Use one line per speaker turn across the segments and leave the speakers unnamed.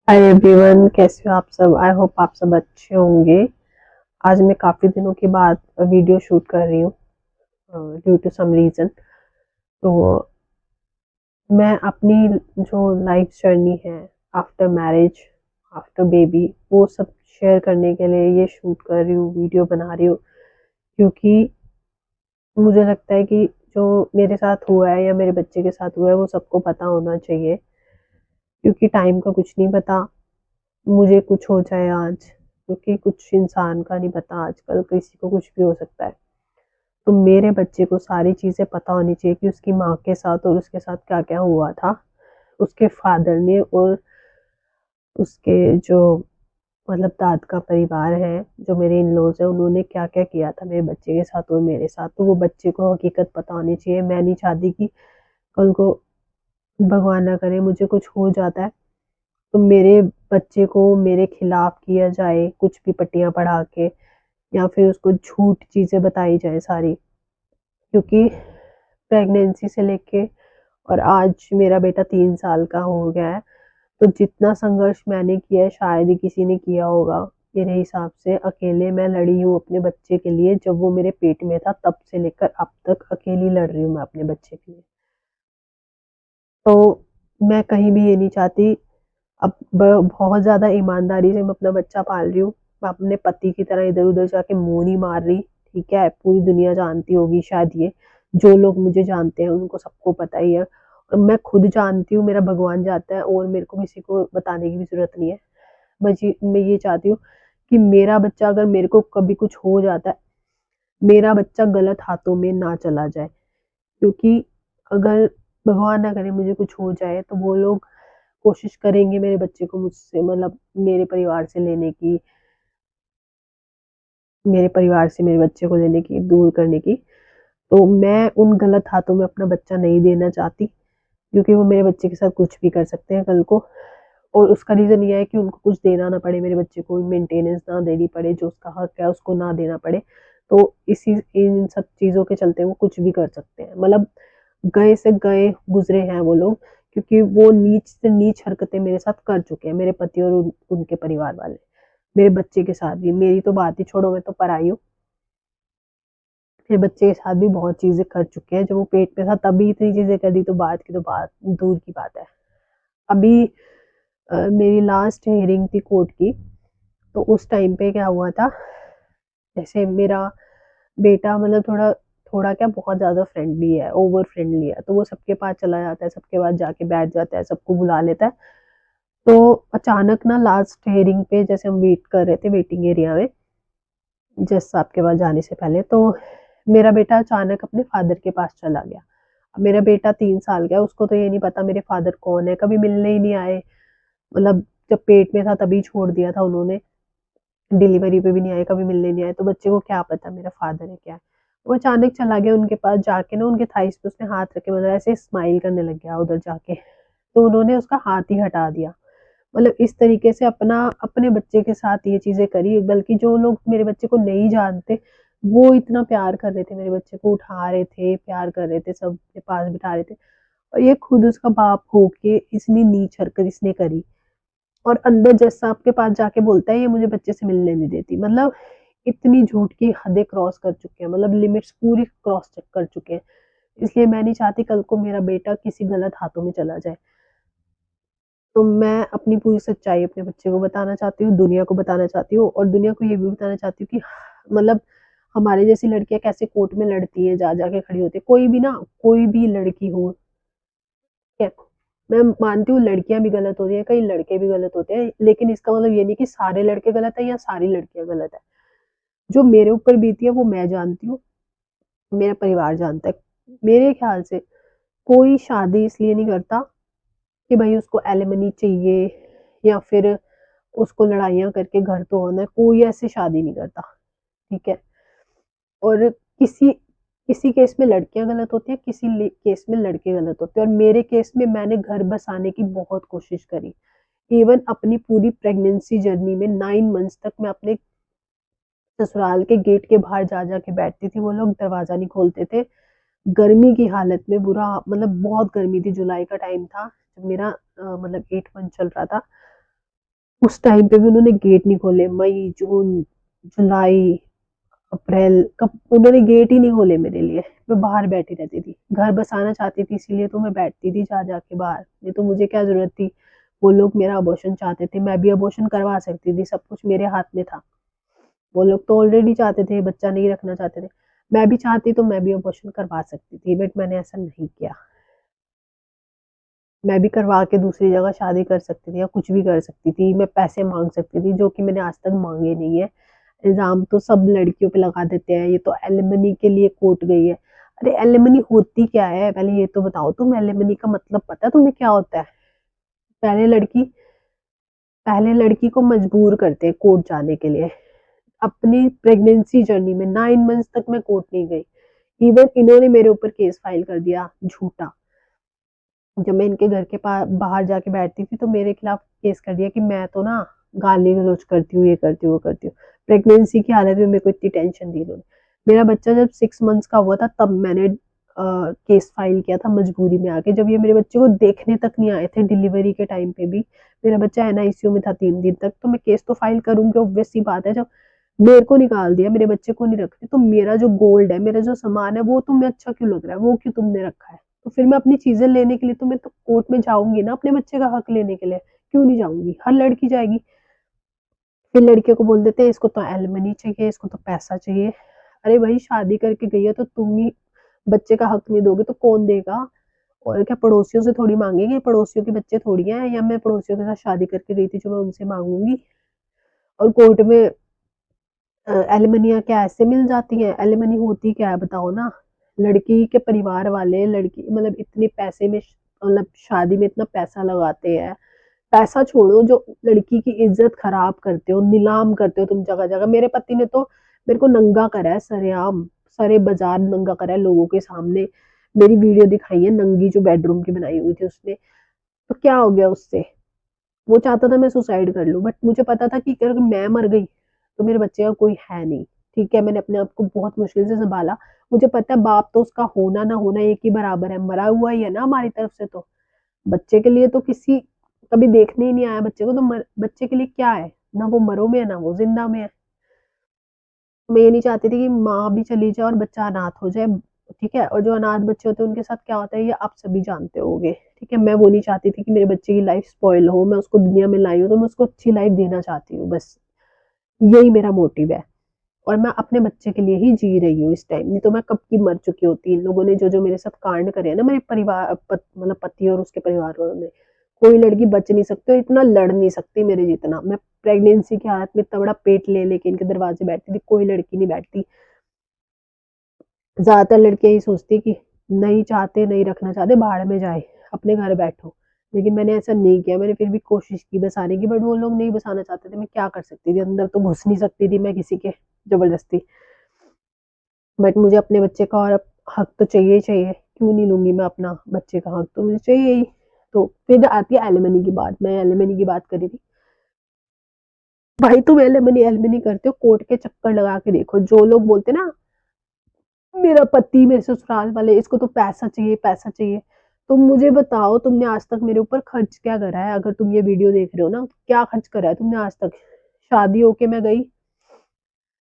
Hi everyone, कैसे हो आप सब। आई होप आप सब अच्छे होंगे। आज मैं काफ़ी दिनों के बाद वीडियो शूट कर रही हूँ ड्यू टू सम रीज़न। तो मैं अपनी जो लाइफ जर्नी है आफ्टर मैरिज, आफ्टर बेबी, वो सब शेयर करने के लिए ये शूट कर रही हूँ, वीडियो बना रही हूँ। क्योंकि मुझे लगता है कि जो मेरे साथ हुआ है या मेरे बच्चे के साथ हुआ है वो सबको पता होना चाहिए। क्योंकि टाइम का कुछ नहीं पता, मुझे कुछ हो जाए आज, क्योंकि कुछ इंसान का नहीं पता, आजकल किसी को कुछ भी हो सकता है। तो मेरे बच्चे को सारी चीज़ें पता होनी चाहिए कि उसकी माँ के साथ और उसके साथ क्या-क्या हुआ था। उसके फादर ने और उसके जो मतलब दाद का परिवार है, जो मेरे इन-लॉज़ हैं, उन्होंने क्या-क्या किया था मेरे बच्चे के साथ और मेरे साथ। तो वो बच्चे को हकीकत पता होनी चाहिए। मैं नहीं चाहती कि कल को भगवान ना करे मुझे कुछ हो जाता है तो मेरे बच्चे को मेरे खिलाफ किया जाए, कुछ भी पट्टियाँ पढ़ा के, या फिर उसको झूठ चीज़ें बताई जाएँ सारी। क्योंकि प्रेगनेंसी से लेके और आज मेरा बेटा 3 साल का हो गया है, तो जितना संघर्ष मैंने किया है शायद ही किसी ने किया होगा। मेरे हिसाब से अकेले मैं लड़ी हूँ अपने बच्चे के लिए, जब वो मेरे पेट में था तब से लेकर अब तक अकेली लड़ रही हूँ मैं अपने बच्चे के लिए। तो मैं कहीं भी ये नहीं चाहती, अब ब बहुत ज़्यादा ईमानदारी से मैं अपना बच्चा पाल रही हूँ। मैं अपने पति की तरह इधर-उधर जाके मुँह नहीं मार रही, ठीक है? पूरी दुनिया जानती होगी शायद ये। जो लोग मुझे जानते हैं उनको सबको पता ही है, और मैं खुद जानती हूँ, मेरा भगवान जानता है, और मेरे को किसी को बताने की भी ज़रूरत नहीं है। मैं ये चाहती हूँ कि मेरा बच्चा अगर मेरे को कभी कुछ हो जाता है, मेरा बच्चा गलत हाथों में ना चला जाए। क्योंकि अगर भगवान ना करे मुझे कुछ हो जाए तो वो लोग कोशिश करेंगे मेरे बच्चे को मुझसे, मतलब मेरे परिवार से लेने की, मेरे परिवार से मेरे बच्चे को लेने की, दूर करने की। तो मैं उन गलत हाथों में अपना बच्चा नहीं देना चाहती, क्योंकि वो मेरे बच्चे के साथ कुछ भी कर सकते हैं कल को। और उसका रीज़न ये है कि उनको कुछ देना ना पड़े, मेरे बच्चे को मेंटेनेंस ना देनी पड़े, जो उसका हक है उसको ना देना पड़े। तो इसी इन सब चीज़ों के चलते वो कुछ भी कर सकते हैं। मतलब गए से गए गुज़रे हैं वो लोग, क्योंकि वो नीच से नीच हरकतें मेरे साथ कर चुके हैं, मेरे पति और उनके परिवार वाले। मेरे बच्चे के साथ भी, मेरी तो बात ही छोड़ो, मैं तो पराई हूँ। मेरे बच्चे के साथ भी बहुत चीज़ें कर चुके हैं, जब वो पेट में था तभी इतनी चीज़ें कर दी, तो बाद की तो बात दूर की बात है। अभी मेरी लास्ट हियरिंग थी कोर्ट की, तो उस टाइम पे क्या हुआ था, जैसे मेरा बेटा मतलब थोड़ा थोड़ा क्या बहुत ज़्यादा फ्रेंडली है, ओवर फ्रेंडली है, तो वो सबके पास चला जाता है, सबके पास जाके बैठ जाता है, सबको बुला लेता है। तो अचानक ना लास्ट हियरिंग पे जैसे हम वेट कर रहे थे वेटिंग एरिया में, जज साहब के पास जाने से पहले, तो मेरा बेटा अचानक अपने फादर के पास चला गया। अब मेरा बेटा 3 साल का है, उसको तो ये नहीं पता मेरे फादर कौन है, कभी मिलने ही नहीं आए। मतलब जब पेट में था तभी छोड़ दिया था उन्होंने, डिलीवरी पे भी नहीं आए, कभी मिलने नहीं आए, तो बच्चे को क्या पता मेरा फादर है क्या है। वो अचानक चला गया उनके पास, जाके ना उनके थाइस पे उसने हाथ रख के मतलब ऐसे स्माइल करने लग गया उधर जाके, तो उन्होंने उसका हाथ ही हटा दिया। मतलब इस तरीके से अपने बच्चे के साथ ये चीज़ें करी, बल्कि जो लोग मेरे बच्चे को नहीं जानते, वो इतना प्यार कर रहे थे, मेरे बच्चे को उठा रहे थे, प्यार कर रहे थे, सब अपने पास बिठा रहे थे, और ये खुद उसका बाप होके इतनी नीच हरकत इसने करी। और अंदर जज साहब के पास जाके बोलता है ये मुझे बच्चे से मिलने नहीं देती। मतलब इतनी झूठ की हदें क्रॉस कर चुके हैं, मतलब लिमिट्स पूरी क्रॉस चेक कर चुके हैं। इसलिए मैं नहीं चाहती कल को मेरा बेटा किसी गलत हाथों में चला जाए। तो मैं अपनी पूरी सच्चाई अपने बच्चे को बताना चाहती हूँ, दुनिया को बताना चाहती हूँ, और दुनिया को ये भी बताना चाहती हूँ कि मतलब हमारे जैसी लड़कियाँ कैसे कोर्ट में लड़ती हैं, जा के खड़ी होती है। कोई भी ना, कोई भी लड़की हो, ठीक है? मैं मानती हूँ लड़कियाँ भी गलत होती हैं, कई लड़के भी गलत होते हैं, लेकिन इसका मतलब ये नहीं कि सारे लड़के गलत हैं या सारी लड़कियाँ गलत हैं। जो मेरे ऊपर बीती है वो मैं जानती हूँ, मेरा परिवार जानता है। मेरे ख्याल से कोई शादी इसलिए नहीं करता कि भई उसको एलिमनी चाहिए, या फिर उसको लड़ाइयाँ करके घर तो होना है, कोई ऐसे शादी नहीं करता, ठीक है? और किसी किसी केस में लड़कियाँ गलत होती हैं, किसी केस में लड़के गलत होते हैं, और मेरे केस में मैंने घर बसाने की बहुत कोशिश करी। इवन अपनी पूरी प्रेगनेंसी जर्नी में 9 मंथ्स तक मैं अपने ससुराल के गेट के बाहर जा के बैठती थी, वो लोग दरवाज़ा नहीं खोलते थे। गर्मी की हालत में बुरा, मतलब बहुत गर्मी थी, जुलाई का टाइम था जब मेरा मतलब 8 मंथ चल रहा था। उस टाइम पे भी उन्होंने गेट नहीं खोले। मई, जून, जुलाई, अप्रैल, कब उन्होंने गेट ही नहीं खोले मेरे लिए। मैं बाहर बैठी रहती थी, घर बसाना चाहती थी इसीलिए तो मैं बैठती थी जा जाके बाहर, नहीं तो मुझे क्या जरूरत थी। वो लोग मेरा अबॉर्शन चाहते थे, मैं भी अबॉर्शन करवा सकती थी, सब कुछ मेरे हाथ में था। वो लोग तो ऑलरेडी चाहते थे, बच्चा नहीं रखना चाहते थे। मैं भी चाहती तो मैं भी अबॉर्शन करवा सकती थी, बट मैंने ऐसा नहीं किया। मैं भी करवा के दूसरी जगह शादी कर सकती थी या कुछ भी कर सकती थी, मैं पैसे मांग सकती थी जो कि मैंने आज तक मांगे नहीं है। इल्जाम तो सब लड़कियों पे लगा देते हैं, ये तो एलिमनी के लिए कोर्ट गई है। अरे एलिमनी होती क्या है, पहले ये तो बताओ तुम, एलिमनी का मतलब पता है तुम्हें क्या होता है? पहले लड़की पहले लड़की को मजबूर करते हैं कोर्ट जाने के लिए। अपनी प्रेगनेंसी जर्नी में 9 मंथ्स तक मैं कोर्ट नहीं गई। इवन इन्होंने मेरे ऊपर केस फाइल कर दिया झूठा। जब मैं इनके घर के पास बाहर जाके बैठती थी तो मेरे खिलाफ केस कर दिया कि मैं तो ना गाली गलौज करती हूँ, ये करती हूँ, वो करती हूँ। प्रेगनेंसी की हालत में मेरे को इतनी टेंशन दी इन्होंने। मेरा बच्चा जब 6 मंथ्स का हुआ था तब मैंने केस फाइल किया था मजबूरी में आके, जब ये मेरे बच्चे को देखने तक नहीं आए थे। डिलीवरी के टाइम पे भी मेरा बच्चा एनआईसीयू में था 3 दिन तक, तो मैं केस तो फाइल करूंगी, ऑब्वियस सी बात है। जब मेरे को निकाल दिया, मेरे बच्चे को नहीं रखते, तो मेरा जो गोल्ड है, मेरा जो सामान है, वो तुम्हें अच्छा क्यों लग रहा है? वो क्यों तुमने रखा है? तो फिर मैं अपनी चीजें लेने के लिए तो मैं तो कोर्ट में जाऊंगी ना, अपने बच्चे का हक लेने के लिए। क्यों नहीं जाऊंगी? हर लड़की जाएगी। फिर लड़कियों को बोल देते हैं इसको तो एलिमनी चाहिए, इसको तो पैसा चाहिए। अरे भाई शादी करके गई है तो तुम ही बच्चे का हक नहीं दोगे तो कौन देगा? और क्या पड़ोसियों से थोड़ी मांगेंगे? पड़ोसियों के बच्चे थोड़ी हैं, या मैं पड़ोसियों के साथ शादी करके गई थी जो मैं उनसे मांगूंगी? और कोर्ट में एलिमनियाँ क्या ऐसे मिल जाती हैं? एलिमनी होती क्या है बताओ ना? लड़की के परिवार वाले लड़की मतलब इतने पैसे में मतलब शादी में इतना पैसा लगाते हैं। पैसा छोड़ो, जो लड़की की इज्जत खराब करते हो, नीलाम करते हो तुम जगह जगह। मेरे पति ने तो मेरे को नंगा करा है, सरेआम सरे बाजार नंगा करा है लोगों के सामने। मेरी वीडियो दिखाई है नंगी, जो बेडरूम की बनाई हुई थी उसने। तो क्या हो गया उससे? वो चाहता था मैं सुसाइड कर लूं, बट मुझे पता था कि अगर मैं मर गई तो मेरे बच्चे का कोई है नहीं। ठीक है, मैंने अपने आप को बहुत मुश्किल से संभाला। मुझे पता है बाप तो उसका होना ना होना एक ही बराबर है, मरा हुआ ही है ना हमारी तरफ से। तो बच्चे के लिए तो किसी कभी देखने ही नहीं आया बच्चे को, तो बच्चे के लिए क्या है? ना वो मरो में है ना वो जिंदा में है। मैं ये नहीं चाहती थी कि माँ भी चली जाए और बच्चा अनाथ हो जाए। ठीक है, और जो अनाथ बच्चे होते हैं उनके साथ क्या होता है ये आप सभी जानते होंगे। ठीक है, मैं वो नहीं चाहती थी कि मेरे बच्चे की लाइफ स्पॉइल हो। मैं उसको दुनिया में लाई हूँ तो मैं उसको अच्छी लाइफ देना चाहती हूँ, बस यही मेरा मोटिव है। और मैं अपने बच्चे के लिए ही जी रही हूँ इस टाइम, नहीं तो मैं कब की मर चुकी होती। इन लोगों ने जो जो मेरे साथ कांड करे हैं ना, मेरे परिवार मतलब पति और उसके परिवार वालों ने। कोई लड़की बच नहीं सकती और इतना लड़ नहीं सकती मेरे जितना। मैं प्रेगनेंसी की हालत में इतना बड़ा पेट ले लेके इनके दरवाजे बैठती थी, कोई लड़की नहीं बैठती। ज्यादातर लड़कियां यही सोचती कि नहीं चाहते, नहीं रखना चाहते, भाड़ में जाए, अपने घर बैठो। लेकिन मैंने ऐसा नहीं किया, मैंने फिर भी कोशिश की बसाने की, बट वो लोग नहीं बसाना चाहते थे। मैं क्या कर सकती थी, अंदर तो घुस नहीं सकती थी मैं किसी के जबरदस्ती। बट मुझे अपने बच्चे का और हक तो चाहिए ही चाहिए। क्यों नहीं लूंगी मैं अपना बच्चे का हक? तो मुझे चाहिए ही। तो फिर आती है एलिमनी की बात। मैं एलिमनी की बात करी थी। भाई तुम एलिमनी एलिमनी करते हो, कोर्ट के चक्कर लगा के देखो। जो लोग बोलते ना मेरा पति, मेरे ससुराल वाले, इसको तो पैसा चाहिए, पैसा चाहिए। तुम मुझे बताओ तुमने आज तक मेरे ऊपर खर्च क्या करा है? अगर तुम ये वीडियो देख रहे हो ना, क्या खर्च करा है तुमने आज तक? शादी होके मैं गई,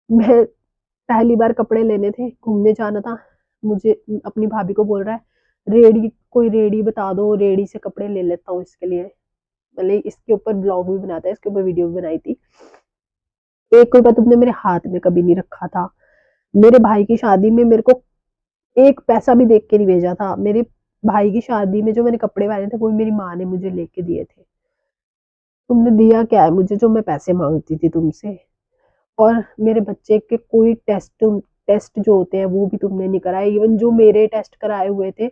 मैं पहली बार कपड़े लेने थे, घूमने जाना था। मुझे अपनी भाभी को बोल रहा है रेडी, कोई रेडी बता दो, रेडी से कपड़े ले लेता हूँ इसके लिए। मतलब इसके ऊपर ब्लॉग भी बनाता है, इसके ऊपर वीडियो भी बनाई थी। 1 रुपया तुमने मेरे हाथ में कभी नहीं रखा था। मेरे भाई की शादी में मेरे को 1 पैसा भी देख के नहीं भेजा था। मेरे भाई की शादी में जो मैंने कपड़े पहने थे वो मेरी माँ ने मुझे लेके दिए थे। तुमने दिया क्या है मुझे जो मैं पैसे मांगती थी तुमसे? और मेरे बच्चे के कोई टेस्ट टेस्ट जो होते हैं वो भी तुमने नहीं कराए। इवन जो मेरे टेस्ट कराए हुए थे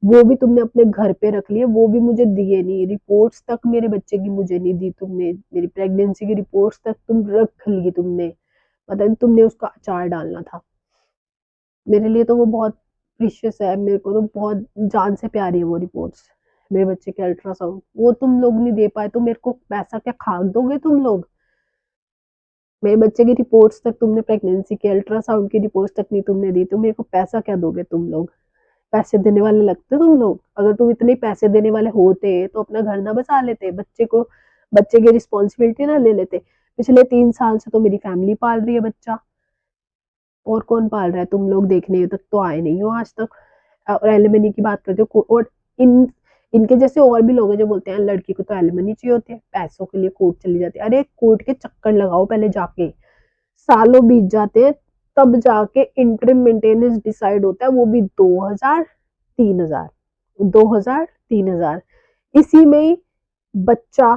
वो भी तुमने अपने घर पे रख लिए, वो भी मुझे दिए नहीं। रिपोर्ट्स तक मेरे बच्चे की मुझे नहीं दी तुमने। मेरी प्रेगनेंसी की रिपोर्ट्स तक तुम रख ली तुमने। पता नहीं तुमने उसका अचार डालना था। मेरे लिए तो वो बहुत प्रीशियस है, मेरे को तो बहुत जान से प्यारी है वो रिपोर्ट्स। मेरे बच्चे के अल्ट्रासाउंड वो तुम लोग नहीं दे पाए तो मेरे को पैसा क्या खाक दोगे तुम लोग? मेरे बच्चे की रिपोर्ट्स तक तुमने, प्रेगनेंसी के अल्ट्रासाउंड की रिपोर्ट्स तक नहीं तुमने दी, तो मेरे को पैसा क्या दोगे तुम लोग? पैसे देने वाले लगते तुम लोग? अगर तुम इतने पैसे देने वाले होते तो अपना घर ना बसा लेते? बच्चे को बच्चे की रिस्पॉन्सिबिलिटी ना ले लेते। पिछले 3 साल से तो मेरी फैमिली पाल रही है बच्चा, और कौन पाल रहा है? तुम लोग देखने तक तो आए नहीं हो आज तक। और एलिमनी की बात करते हो, और इन इनके जैसे और भी लोग हैं जो बोलते हैं लड़की को तो एलिमनी चाहिए होती है, पैसों के लिए कोर्ट चली जाती है। अरे कोर्ट के चक्कर लगाओ पहले जाके, सालों बीत जाते हैं, तब जाके इंटरिम मेंटेनेंस डिसाइड होता है, वो भी 2000 3000 2000 3000, इसी में ही बच्चा,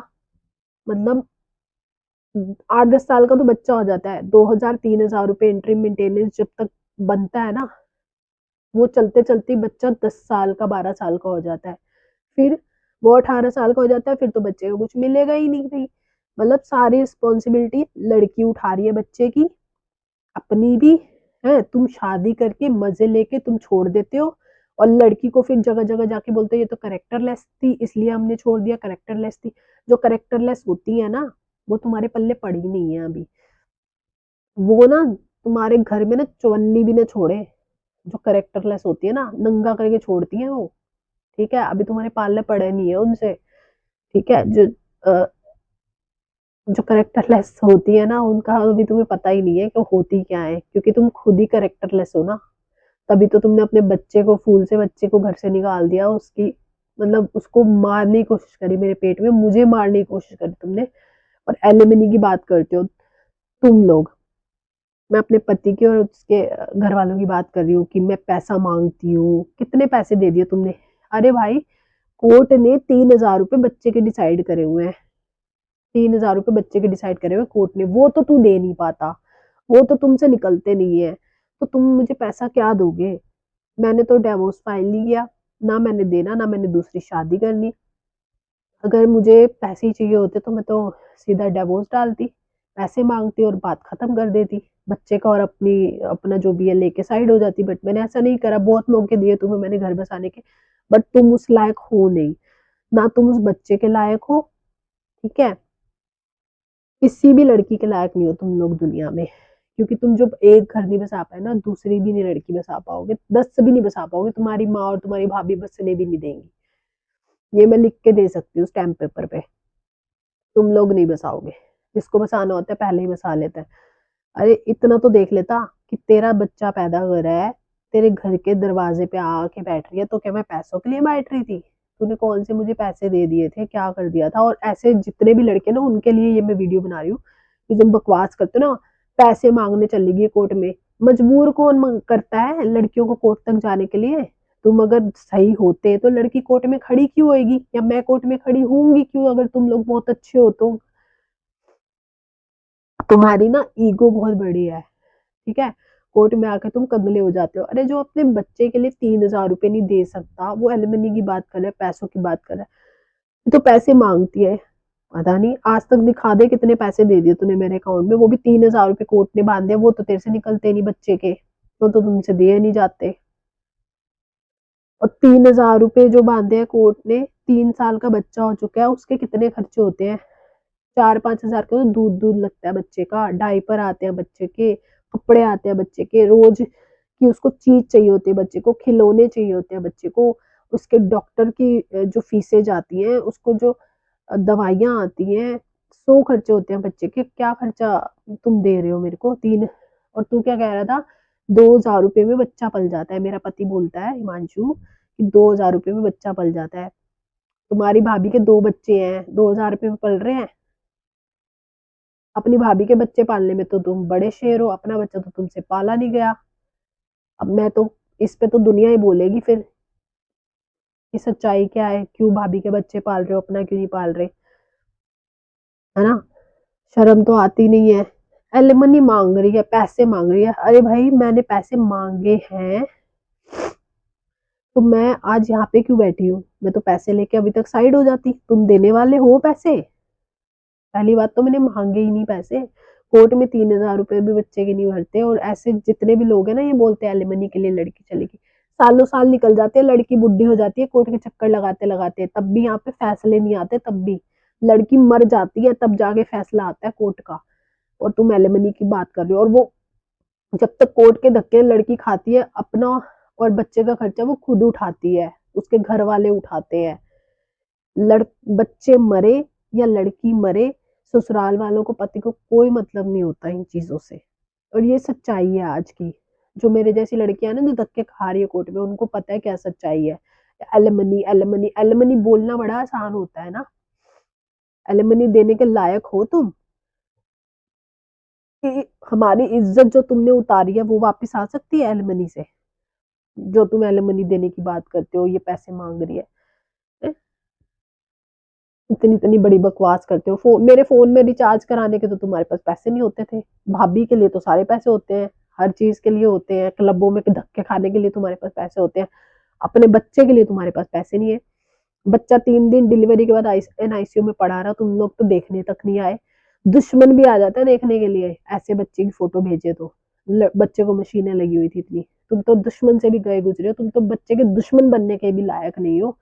मतलब 8-10 साल का तो बच्चा हो जाता है। 2000 3000 रुपए इंटरिम मेंटेनेंस जब तक बनता है ना, वो चलते चलते बच्चा 10 साल का 12 साल का हो जाता है, फिर वो 18 साल का हो जाता है, फिर तो बच्चे को कुछ मिलेगा ही नहीं भाई। मतलब सारी रिस्पॉन्सिबिलिटी लड़की उठा रही है बच्चे की, अपनी भी है। तुम शादी करके मजे लेके तुम छोड़ देते हो, और लड़की को फिर जगह जगह जाके बोलते हो ये तो करेक्टरलेस थी इसलिए हमने छोड़ दिया, करेक्टरलेस थी। जो करेक्टरलेस होती है ना, वो तुम्हारे पल्ले पड़ी नहीं है अभी। वो ना तुम्हारे घर में ना चवन्नी भी ना छोड़े, जो करेक्टरलेस होती है ना, नंगा करके छोड़ती है वो। ठीक है, अभी तुम्हारे पाले पड़े नहीं है उनसे। ठीक है, अ, जो करेक्टरलेस होती है ना, उनका अभी तुम्हें पता ही नहीं है कि होती क्या है, क्योंकि तुम खुद ही करेक्टरलेस हो ना। तभी तो तुमने अपने बच्चे को, फूल से बच्चे को घर से निकाल दिया, उसकी मतलब उसको मारने की कोशिश करी, मेरे पेट में मुझे मारने की कोशिश करी तुमने। और एलिमनी की बात करते हो तुम लोग। मैं अपने पति की और उसके घर वालों की बात कर रही हूँ कि मैं पैसा मांगती हूँ। कितने पैसे दे दिए तुमने? अरे भाई, कोर्ट ने 3000 रुपए बच्चे के डिसाइड करे हुए हैं। 3000 रुपए बच्चे के डिसाइड करे हुए कोर्ट ने, वो तो तू दे नहीं पाता, वो तो तुमसे निकलते नहीं है, तो तुम मुझे पैसा क्या दोगे? मैंने तो डिवोर्स फाइल नहीं किया, ना मैंने देना, ना मैंने दूसरी शादी करनी। अगर मुझे पैसे ही चाहिए होते तो मैं तो सीधा डिवोर्स डालती, पैसे मांगती और बात खत्म कर देती, बच्चे का और अपना जो भी है लेके साइड हो जाती। बट मैंने ऐसा नहीं करा। बहुत मौके दिए तुम्हें मैंने घर बसाने के, बट तुम उस लायक हो नहीं, ना तुम उस बच्चे के लायक हो। ठीक है, किसी भी लड़की के लायक नहीं हो तुम लोग दुनिया में, क्योंकि तुम जब एक घर नहीं बसा पाए ना, दूसरी भी नहीं लड़की बसा पाओगे, 10 भी नहीं बसा पाओगे, तुम्हारी माँ और तुम्हारी भाभी बसने भी नहीं देंगी। ये मैं लिख के दे सकती हूँ स्टैम्प पेपर पे, तुम लोग नहीं बसाओगे। जिसको बसाना होता है पहले ही बसा लेता है। अरे इतना तो देख लेता कि तेरा बच्चा पैदा हो रहा है, तेरे घर के दरवाजे पे आके बैठ रही है, तो क्या मैं पैसों के लिए बैठ रही थी? तूने कौन से मुझे पैसे दे दिए थे, क्या कर दिया था? और ऐसे जितने भी लड़के ना, उनके लिए ये मैं वीडियो बना रही हूँ कि तुम बकवास करते हो ना, पैसे मांगने चली गई कोर्ट में। मजबूर कौन करता है लड़कियों को कोर्ट तक जाने के लिए? तुम अगर सही होते तो लड़की कोर्ट में खड़ी क्यों होएगी, या मैं कोर्ट में खड़ी होंगी क्यों, अगर तुम लोग बहुत अच्छे हो तो? तुम्हारी ना ईगो बहुत बड़ी है। ठीक है, कोर्ट में आकर तुम कगले हो जाते हो। अरे जो अपने बच्चे के लिए 3000 रुपए नहीं दे सकता, वो एलिमनी की बात कर रहा है, पैसों की बात कर रहा है, तो पैसे मांगती है। पता नहीं, आज तक दिखा दे कितने पैसे दे दिए तूने मेरे अकाउंट में, वो भी 3000 रुपए कोर्ट ने बांधे, वो तो तेरे से निकलते नहीं बच्चे के, तो तुमसे दिए नहीं जाते। और 3000 रुपए जो बांधे हैं कोर्ट ने, 3 साल का बच्चा हो चुका है, उसके कितने खर्चे होते हैं? 4-5 हजार का तो दूध दूध लगता है बच्चे का, डायपर आते हैं बच्चे के, कपड़े आते हैं बच्चे के, रोज की उसको चीज चाहिए होती है बच्चे को, खिलौने चाहिए होते हैं बच्चे को, उसके डॉक्टर की जो फीसें जाती हैं, उसको जो दवाइयाँ आती हैं, 100 खर्चे होते हैं बच्चे के। क्या खर्चा तुम दे रहे हो मेरे को? तीन, और तू क्या कह रहा था? 2000 रुपये में बच्चा पल जाता है, मेरा पति बोलता है हिमांशु कि 2000 रुपये में बच्चा पल जाता है। तुम्हारी भाभी के 2 बच्चे हैं, 2000 रुपये में पल रहे हैं? अपनी भाभी के बच्चे पालने में तो तुम बड़े शेर हो, अपना बच्चा तो तुमसे पाला नहीं गया। अब मैं तो, इस पे तो दुनिया ही बोलेगी फिर कि सच्चाई क्या है, क्यों भाभी के बच्चे पाल रहे हो, अपना क्यों नहीं पाल रहे? है ना? शर्म तो आती नहीं है। एलिमनी मांग रही है, पैसे मांग रही है। अरे भाई, मैंने पैसे मांगे हैं तो मैं आज यहाँ पे क्यों बैठी हूँ? मैं तो पैसे लेके अभी तक साइड हो जाती। तुम देने वाले हो पैसे? पहली बात तो मैंने मांगे ही नहीं पैसे। कोर्ट में 3000 रुपए भी बच्चे के नहीं भरते, और ऐसे जितने भी लोग हैं ना, ये बोलते हैं एलिमनी के लिए लड़की चलेगी, सालों साल निकल जाते हैं, लड़की बुढ़ी हो जाती है कोर्ट के चक्कर लगाते लगाते, तब भी यहाँ पे फैसले नहीं आते, तब भी लड़की मर जाती है, तब जाके फैसला आता है कोर्ट का। और तुम एलिमनी की बात कर रहे हो, और वो जब तक कोर्ट के धक्के लड़की खाती है, अपना और बच्चे का खर्चा वो खुद उठाती है, उसके घर वाले उठाते हैं। लड़ बच्चे मरे, या लड़की मरे, ससुराल वालों को, पति को कोई मतलब नहीं होता इन चीज़ों से। और ये सच्चाई है आज की। जो मेरे जैसी लड़कियाँ हैं ना, जो धक्के खा रही है कोर्ट में, उनको पता है क्या सच्चाई है। एलिमनी, एलिमनी, एलिमनी बोलना बड़ा आसान होता है ना। एलिमनी देने के लायक हो तुम कि हमारी इज्जत जो तुमने उतारी है वो वापस आ सकती है एलिमनी से? जो तुम एलिमनी देने की बात करते हो, ये पैसे मांग रही है। इतनी इतनी बड़ी बकवास करते हो। मेरे फोन में रिचार्ज कराने के तो तुम्हारे पास पैसे नहीं होते थे। भाभी के लिए तो सारे पैसे होते हैं, हर चीज के लिए होते हैं, क्लबों में धक्के खाने के लिए तुम्हारे पास पैसे होते हैं। अपने बच्चे के लिए तुम्हारे पास पैसे नहीं है। बच्चा 3 दिन डिलीवरी के बाद एनआईसीयू में पड़ा रहा, तुम लोग तो देखने तक नहीं आए। दुश्मन भी आ जाता है देखने के लिए, ऐसे बच्चे की फोटो भेजे तो। बच्चे को मशीनें लगी हुई थी इतनी, तुम तो दुश्मन से भी गए गुजरे हो, तुम तो बच्चे के दुश्मन बनने के भी लायक नहीं हो।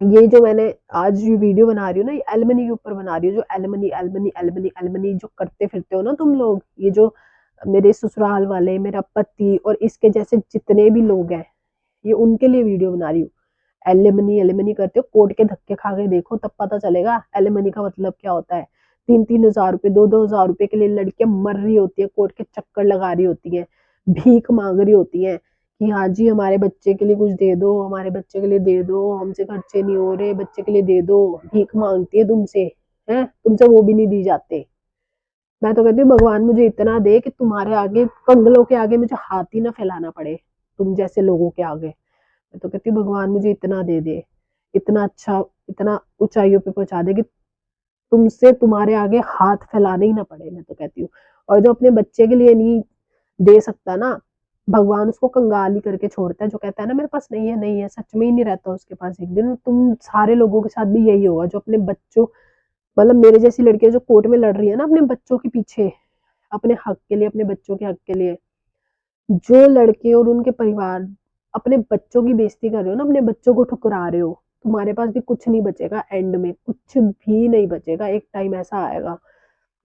ये जो मैंने आज ये वीडियो बना रही हूँ ना, ये एलमनी के ऊपर बना रही हूँ। जो एलमनी एलमनी एलमनी एलमनी जो करते फिरते हो ना तुम लोग, ये जो मेरे ससुराल वाले, मेरा पति और इसके जैसे जितने भी लोग हैं, ये उनके लिए वीडियो बना रही हूँ। एलिमनी एलिमनी करते हो, कोर्ट के धक्के खा के देखो, तब पता चलेगा एलिमनी का मतलब क्या होता है। 3-3 हजार रुपए, 2-2 हजार रुपए के लिए लड़कियां मर रही होती है, कोर्ट के चक्कर लगा रही होती है, भीख मांग रही होती है कि हाँ जी हमारे बच्चे के लिए कुछ दे दो, हमारे बच्चे के लिए दे दो, हमसे खर्चे नहीं हो रहे, बच्चे के लिए दे दो। भीख मांगती है तुमसे, है तुमसे वो भी नहीं दी जाते। मैं तो कहती हूँ भगवान मुझे इतना दे कि तुम्हारे आगे, कंगलों के आगे मुझे हाथ ही ना फैलाना पड़े, तुम जैसे लोगों के आगे। मैं तो कहती हूँ भगवान मुझे इतना दे दे, इतना अच्छा, इतना ऊंचाइयों पे पहुंचा दे कि तुमसे, तुम्हारे आगे हाथ फैलाने ही ना पड़े। मैं तो कहती हूँ। और जो अपने बच्चे के लिए नहीं दे सकता ना, भगवान उसको कंगाल ही करके छोड़ता है। जो कहता है ना मेरे पास नहीं है, नहीं है, सच में ही नहीं रहता उसके पास। एक दिन तुम सारे लोगों के साथ भी यही होगा, जो अपने बच्चों, मतलब मेरे जैसी लड़कियां जो कोर्ट में लड़ रही है ना अपने बच्चों के पीछे, अपने हक के लिए, अपने बच्चों के हक के लिए। जो लड़के और उनके परिवार अपने बच्चों की बेइज्जती कर रहे हो ना, अपने बच्चों को ठुकरा रहे हो, तुम्हारे पास भी कुछ नहीं बचेगा। एंड में कुछ भी नहीं बचेगा। एक टाइम ऐसा आएगा,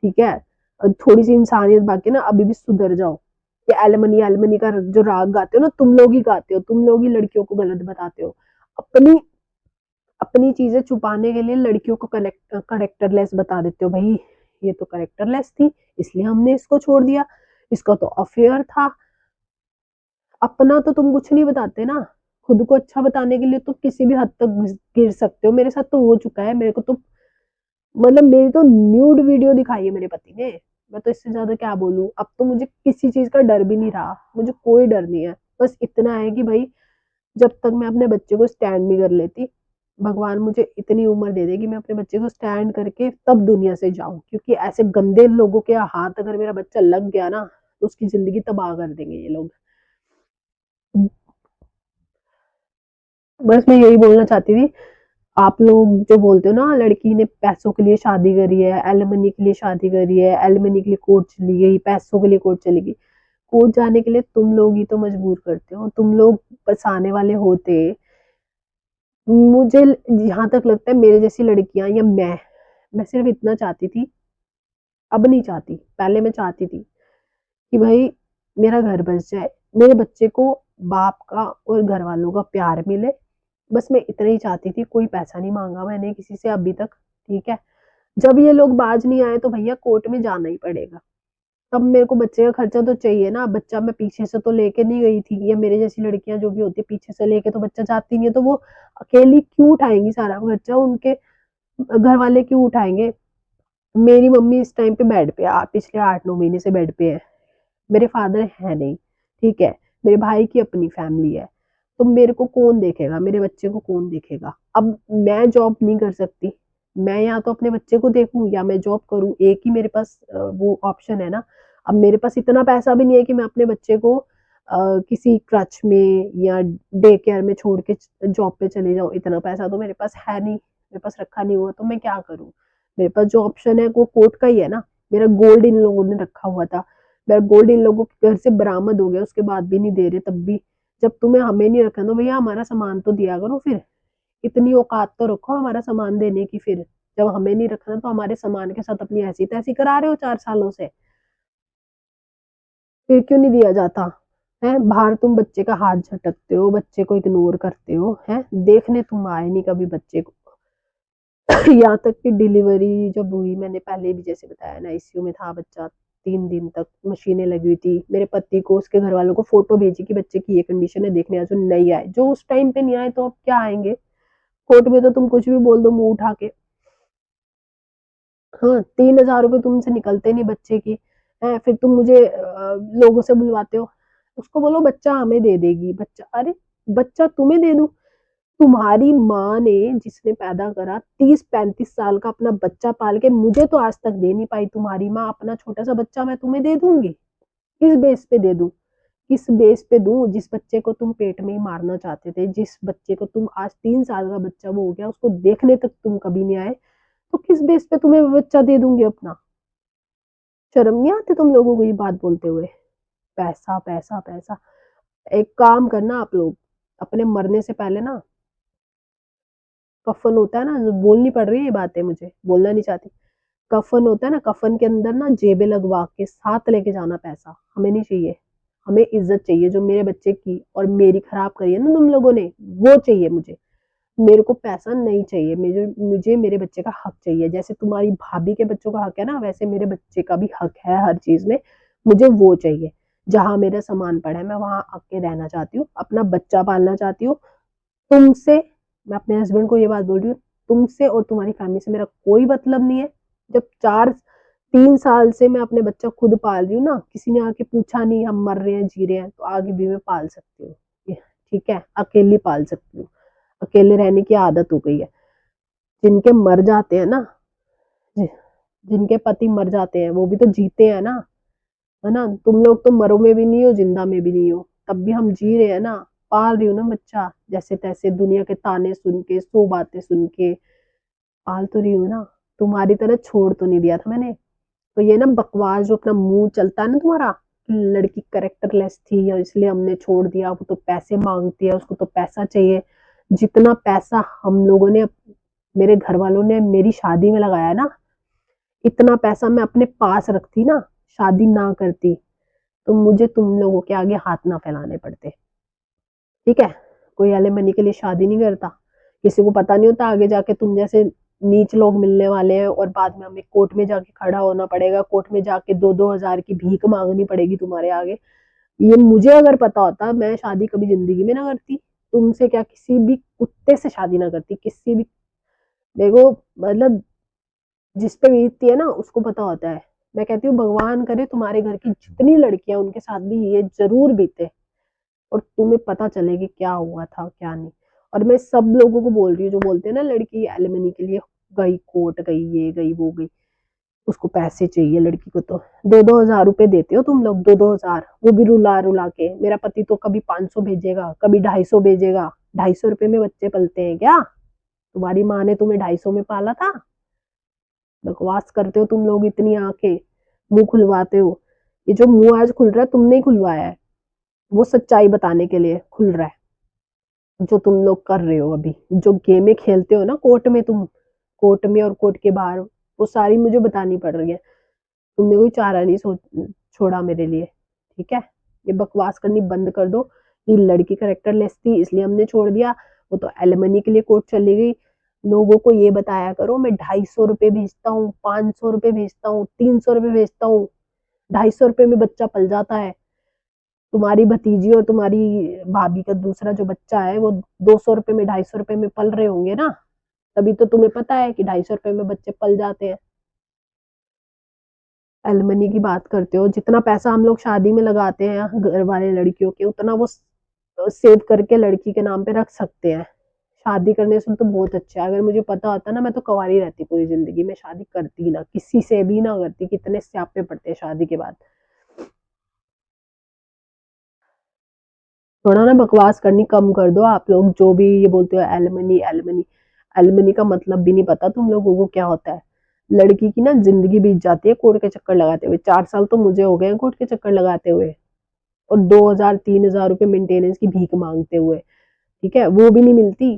ठीक है, थोड़ी सी इंसानियत बाकी ना, अभी भी सुधर जाओ। ये एलमनी एलमनी का जो राग गाते हो ना, तुम लोग ही गाते हो, तुम लोग ही लड़कियों को गलत बताते हो। अपनी अपनी चीजें छुपाने के लिए लड़कियों को करेक्टरलेस बता देते हो। भाई ये तो करेक्टरलेस थी, इसलिए हमने इसको छोड़ दिया, इसका तो अफेयर था। अपना तो तुम कुछ नहीं बताते ना। खुद को अच्छा बताने के लिए तो किसी भी हद तक गिर सकते हो। मेरे साथ तो हो चुका है। मेरे को तो, मतलब मेरी तो न्यूड वीडियो दिखाई है मेरे पति ने। मैं तो इससे ज्यादा क्या बोलूं। अब तो मुझे किसी चीज का डर भी नहीं रहा, मुझे कोई डर नहीं है। बस इतना है कि भाई जब तक मैं अपने बच्चे को स्टैंड नहीं कर लेती, भगवान मुझे इतनी उम्र दे दे कि मैं अपने बच्चे को स्टैंड करके तब दुनिया से जाऊं। क्योंकि ऐसे गंदे लोगों के हाथ अगर मेरा बच्चा लग गया ना, तो उसकी जिंदगी तबाह कर देंगे ये लोग। बस मैं यही बोलना चाहती थी। आप लोग जो बोलते हो ना, लड़की ने पैसों के लिए शादी करी है, एलिमनी के लिए शादी करी है, एलिमनी के लिए कोर्ट चली गई, पैसों के लिए कोर्ट चली गई। कोर्ट जाने के लिए तुम लोग ही तो मजबूर करते हो, तुम लोग फंसाने वाले होते। मुझे जहां तक लगता है मेरे जैसी लड़कियां या मैं सिर्फ इतना चाहती थी, अब नहीं चाहती, पहले मैं चाहती थी कि भाई मेरा घर बस जाए, मेरे बच्चे को बाप का और घर वालों का प्यार मिले। बस मैं इतना ही चाहती थी। कोई पैसा नहीं मांगा मैंने किसी से अभी तक, ठीक है। जब ये लोग बाज नहीं आए तो भैया कोर्ट में जाना ही पड़ेगा। तब मेरे को बच्चे का खर्चा तो चाहिए ना। बच्चा मैं पीछे से तो लेके नहीं गई थी, या मेरे जैसी लड़कियां जो भी होती है पीछे से लेके तो बच्चा जाती नहीं है, तो वो अकेली क्यों उठाएंगी सारा खर्चा, उनके घर वाले क्यों उठाएंगे। मेरी मम्मी इस टाइम पे बेड पे पिछले 8-9 महीने से बेड पे है। मेरे फादर है नहीं, ठीक है। मेरे भाई की अपनी फैमिली है, तो मेरे को कौन देखेगा, मेरे बच्चे को कौन देखेगा। अब मैं जॉब नहीं कर सकती, मैं या तो अपने बच्चे को देखूं या मैं जॉब करूं, एक ही मेरे पास वो ऑप्शन है ना। अब मेरे पास इतना पैसा भी नहीं है कि मैं अपने बच्चे को किसी क्रच में या डे केयर में छोड़ के जॉब पे चले जाऊं। इतना पैसा तो मेरे पास है नहीं, मेरे पास रखा नहीं हुआ, तो मैं क्या करूं। मेरे पास जो ऑप्शन है वो कोर्ट का ही है ना। मेरा गोल्ड इन लोगों ने रखा हुआ था, मेरा गोल्ड इन लोगों के घर से बरामद हो गया, उसके बाद भी नहीं दे रहे। तब भी जब तुम्हें हमें नहीं रखना तो भैया हमारा सामान तो दिया करो फिर। इतनी औकात तो रखो हमारा सामान देने की। फिर जब हमें नहीं रखना तो हमारे सामान के साथ अपनी ऐसी तैसी करा रहे हो 4 सालों से, फिर क्यों नहीं दिया जाता है। बाहर तुम बच्चे का हाथ झटकते हो, बच्चे को इग्नोर करते हो, है देखने तुम आए नहीं कभी बच्चे को। यहाँ तक कि डिलीवरी जब हुई, मैंने पहले भी जैसे बताया ना, आईसीयू में था बच्चा, 3 दिन तक मशीनें लगी हुई थी। मेरे पति को उसके घर वालों को फोटो भेजी कि बच्चे की ये कंडीशन है, देखने आज नहीं आए। जो उस टाइम पे नहीं आए तो अब क्या आएंगे? कोर्ट में तो तुम कुछ भी बोल दो मुंह उठा के। हाँ, 3,000 रुपये तुमसे निकलते नहीं बच्चे की है, फिर तुम मुझे लोगों से बुलवाते हो। उसको बोलो बच्चा हमें दे देगी। बच्चा, अरे बच्चा तुम्हें दे दूं? तुम्हारी माँ ने, जिसने पैदा करा, 30-35 साल का अपना बच्चा पाल के मुझे तो आज तक दे नहीं पाई तुम्हारी माँ। अपना छोटा सा बच्चा मैं तुम्हें दे दूंगी? किस बेस पे दे दूं? किस बेस पे दूं? जिस बच्चे को तुम पेट में ही मारना चाहते थे, जिस बच्चे को तुम, आज 3 साल का बच्चा वो हो गया, उसको देखने तक तुम कभी नहीं आए, तो किस बेस पे तुम्हें बच्चा दे दूंगी अपना? शर्म नहीं आती तुम लोगों को ये बात बोलते हुए? पैसा पैसा पैसा। एक काम करना आप लोग, अपने मरने से पहले ना, कफन होता है ना, बोलनी पड़ रही है ये बातें, मुझे बोलना नहीं चाहती। कफन होता है ना, कफन के अंदर ना जेबें लगवा के साथ लेके जाना। पैसा हमें नहीं चाहिए, हमें इज्जत चाहिए। जो मेरे बच्चे की और मेरी खराब करी है ना तुम लोगों ने, वो चाहिए मुझे। मेरे को पैसा नहीं चाहिए, मुझे मेरे बच्चे का हक चाहिए। जैसे तुम्हारी भाभी के बच्चों का हक है ना, वैसे मेरे बच्चे का भी हक है हर चीज में। मुझे वो चाहिए। जहां मेरा सामान पड़ा है मैं वहां आके रहना चाहती हूँ, अपना बच्चा पालना चाहती हूँ। तुमसे, मैं अपने हस्बैंड को ये बात बोल रही हूँ, तुमसे और तुम्हारी फैमिली से मेरा कोई मतलब नहीं है। जब 3 साल से मैं अपने बच्चा खुद पाल रही हूँ ना, किसी ने आके पूछा नहीं हम मर रहे हैं जी रहे हैं, तो आगे भी मैं पाल सकती हूँ। ठीक है, अकेली पाल सकती हूँ। अकेले रहने की आदत हो गई है। जिनके मर जाते हैं ना, जिनके पति मर जाते हैं, वो भी तो जीते हैं ना, है ना? तुम लोग तो मरो में भी नहीं हो, जिंदा में भी नहीं हो, तब भी हम जी रहे हैं ना। पाल रही हूँ ना बच्चा, जैसे तैसे, दुनिया के ताने सुन के, 100 बातें सुन के पाल तो रही हूँ ना। तुम्हारी तरह छोड़ तो नहीं दिया था मैंने। तो ये ना बकवास जो अपना मुंह चलता है ना तुम्हारा, कि लड़की करेक्टरलेस थी और इसलिए हमने छोड़ दिया, वो तो पैसे मांगती है, उसको तो पैसा चाहिए। जितना पैसा हम लोगों ने, मेरे घर वालों ने मेरी शादी में लगाया ना, इतना पैसा मैं अपने पास रखती ना, शादी ना करती, तो मुझे तुम लोगों के आगे हाथ ना फैलाने पड़ते। ठीक है? कोई एलिमनी के लिए शादी नहीं करता। किसी को पता नहीं होता आगे जाके तुम जैसे नीच लोग मिलने वाले हैं, और बाद में हमें कोर्ट में जाके खड़ा होना पड़ेगा, कोर्ट में जाके 2-2 हजार की भीख मांगनी पड़ेगी तुम्हारे आगे। ये मुझे अगर पता होता, मैं शादी कभी जिंदगी में ना करती। तुमसे क्या, किसी भी कुत्ते से शादी ना करती, किसी भी। देखो, मतलब जिस पे बीतती है ना उसको पता होता है। मैं कहती हूँ भगवान करे तुम्हारे घर की जितनी लड़कियां, उनके साथ भी ये जरूर बीते, और तुम्हें पता चले कि क्या हुआ था क्या नहीं। और मैं सब लोगों को बोल रही हूँ जो बोलते हैं ना लड़की एलिमनी के लिए गई, कोर्ट गई, ये गई वो गई, उसको पैसे चाहिए लड़की को। तो 2-2 हजार रुपए देते हो तुम लोग, 2-2 हजार, वो भी रुला रुला के। मेरा पति तो कभी 500 भेजेगा, कभी 250 भेजेगा। 250 रुपए में बच्चे पलते हैं क्या? तुम्हारी माँ ने तुम्हें 250 में पाला था? बकवास करते हो तुम लोग, इतनी आंखें, मुंह खुलवाते हो। ये जो मुंह आज खुल रहा है तुमने ही खुलवाया है, वो सच्चाई बताने के लिए खुल रहा है। जो तुम लोग कर रहे हो अभी, जो गेमें खेलते हो ना कोर्ट में तुम, कोर्ट में और कोर्ट के बाहर, वो सारी मुझे बतानी पड़ रही है। तुमने कोई चारा नहीं छोड़ा मेरे लिए। ठीक है? ये बकवास करनी बंद कर दो। ये लड़की करेक्टरलेस थी इसलिए हमने छोड़ दिया, वो तो एलिमनी के लिए कोर्ट चली गई। लोगों को ये बताया करो मैं 250 रुपए भेजता हूँ, 500 रुपए भेजता हूँ, 300 रुपए भेजता हूँ, 250 रुपए में बच्चा पल जाता है। तुम्हारी भतीजी और तुम्हारी भाभी का दूसरा जो बच्चा है, वो 200 रुपए में, 250 रुपए में पल रहे होंगे ना, तभी तो तुम्हें पता है कि 250 रुपए में बच्चे पल जाते हैं। एलमनी की बात करते हो, जितना पैसा हम लोग शादी में लगाते हैं घर वाले लड़कियों के, उतना वो सेव करके लड़की के नाम पे रख सकते हैं। शादी करने से तो बहुत अच्छा है। अगर मुझे पता होता ना, मैं तो कुंवारी रहती पूरी जिंदगी, मैं शादी करती ना, किसी से भी ना करती। कितने स्यापे पड़ते हैं शादी के बाद। थोड़ा ना बकवास करनी कम कर दो आप लोग, जो भी ये बोलते हो एलमनी एलमनी। एलमनी का मतलब भी नहीं पता तुम लोगों को क्या होता है। लड़की की ना जिंदगी बीत जाती है कोर्ट के चक्कर लगाते हुए। 4 साल तो मुझे हो गए हैं कोर्ट के चक्कर लगाते हुए, और 2,000-3,000 रुपए मेंटेनेंस की भीख मांगते हुए। ठीक है, वो भी नहीं मिलती।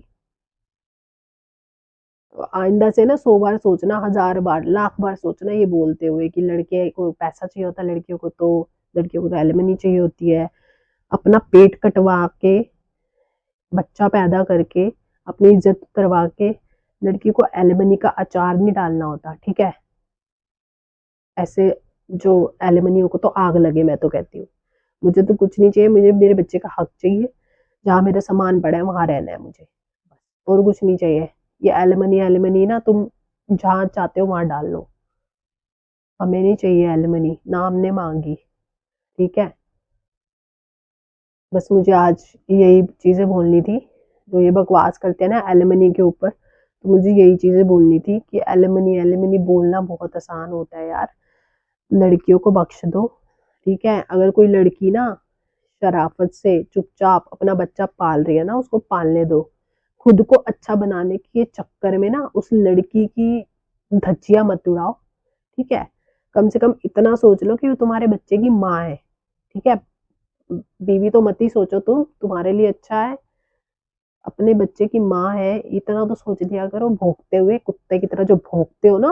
तो आइंदा से ना 100 बार सोचना, 1000 बार, लाख बार सोचना ये बोलते हुए कि लड़के को पैसा चाहिए होता है, लड़कियों को तो एलिमनी चाहिए होती है। अपना पेट कटवा के, बच्चा पैदा करके, अपनी इज्जत करवा के, लड़की को एलिमनी का अचार नहीं डालना होता, ठीक है। ऐसे जो एलिमनी को तो आग लगे, मैं तो कहती हूँ। मुझे तो कुछ नहीं चाहिए, मुझे मेरे बच्चे का हक चाहिए। जहाँ मेरा सामान पड़ा है वहां रहना है मुझे, और कुछ नहीं चाहिए। ये एलिमनी एलिमनी ना तुम जहाँ चाहते हो वहां डाल लो, हमें नहीं चाहिए एलिमनी, ना हमने मांगी, ठीक है। बस मुझे आज यही चीजें बोलनी थी। जो ये बकवास करते हैं ना एलिमनी के ऊपर, तो मुझे यही चीजें बोलनी थी कि एलिमनी एलिमनी बोलना बहुत आसान होता है यार। लड़कियों को बख्श दो, ठीक है। अगर कोई लड़की ना शराफत से चुपचाप अपना बच्चा पाल रही है ना, उसको पालने दो। खुद को अच्छा बनाने के चक्कर में ना उस लड़की की धज्जियां मत उड़ाओ, ठीक है। कम से कम इतना सोच लो कि वो तुम्हारे बच्चे की माँ है, ठीक है। बीवी तो मत ही सोचो, तुम तुम्हारे लिए अच्छा है, अपने बच्चे की माँ है, इतना तो सोच लिया करो। भोंकते हुए कुत्ते की तरह जो भोंकते हो ना,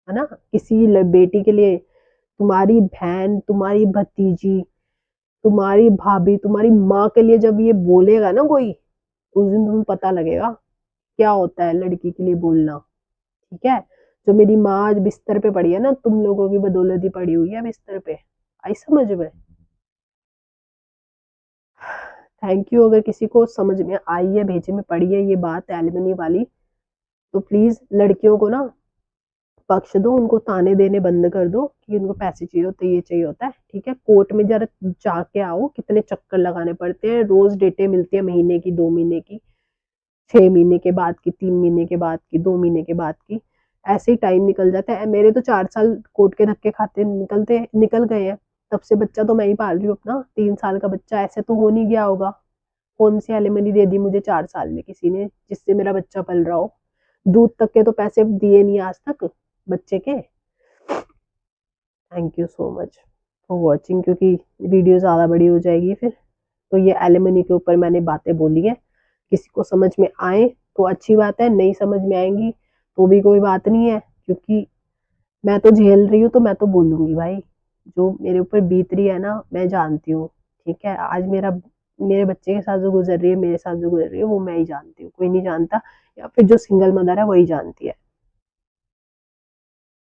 है ना, किसी बेटी के लिए, तुम्हारी बहन, तुम्हारी भतीजी, तुम्हारी भाभी, तुम्हारी माँ के लिए जब ये बोलेगा ना कोई, उस दिन तुम्हें पता लगेगा क्या होता है लड़की के लिए बोलना, ठीक है। जो मेरी माँ आज बिस्तर पे पड़ी है ना, तुम लोगों की बदौलत ही पड़ी हुई है बिस्तर पे। आई समझ में? Thank you. अगर किसी को समझ में आई है, भेजे में पड़ी है ये बात एलिमनी वाली, तो प्लीज लड़कियों को ना बख्श दो, उनको ताने देने बंद कर दो कि उनको पैसे चाहिए होते, ये चाहिए होता है, ठीक है। कोर्ट में जरा जाके आओ, कितने चक्कर लगाने पड़ते हैं, रोज डेटें मिलती है, महीने की, 2 महीने की, 6 महीने के बाद की, 3 महीने के बाद की, 2 महीने के बाद की। ऐसे ही टाइम निकल जाता है। मेरे तो 4 साल कोर्ट के धक्के खाते निकल गए हैं। तब से बच्चा तो मैं ही पाल रही हूँ अपना, 3 साल का बच्चा। ऐसे तो हो नहीं गया होगा। कौन सी एलिमनी दे दी मुझे 4 साल में किसी ने, जिससे मेरा बच्चा पल रहा हो। दूध तक के तो पैसे दिए नहीं आज तक बच्चे के। Thank you so much for watching, क्योंकि वीडियो ज़्यादा बड़ी हो जाएगी फिर। तो ये एलिमनी के ऊपर मैंने बातें बोली है। किसी को समझ में आए तो अच्छी बात है, नहीं समझ में आएंगी तो भी कोई बात नहीं है, क्योंकि मैं तो झेल रही हूँ, तो मैं तो बोलूंगी भाई। जो मेरे ऊपर बीत रही है ना, मैं जानती हूँ, ठीक है। आज मेरे बच्चे के साथ जो गुजर रही है, मेरे साथ जो गुजर रही है, वो मैं ही जानती हूँ, कोई नहीं जानता। या फिर जो सिंगल मदर है वही जानती है।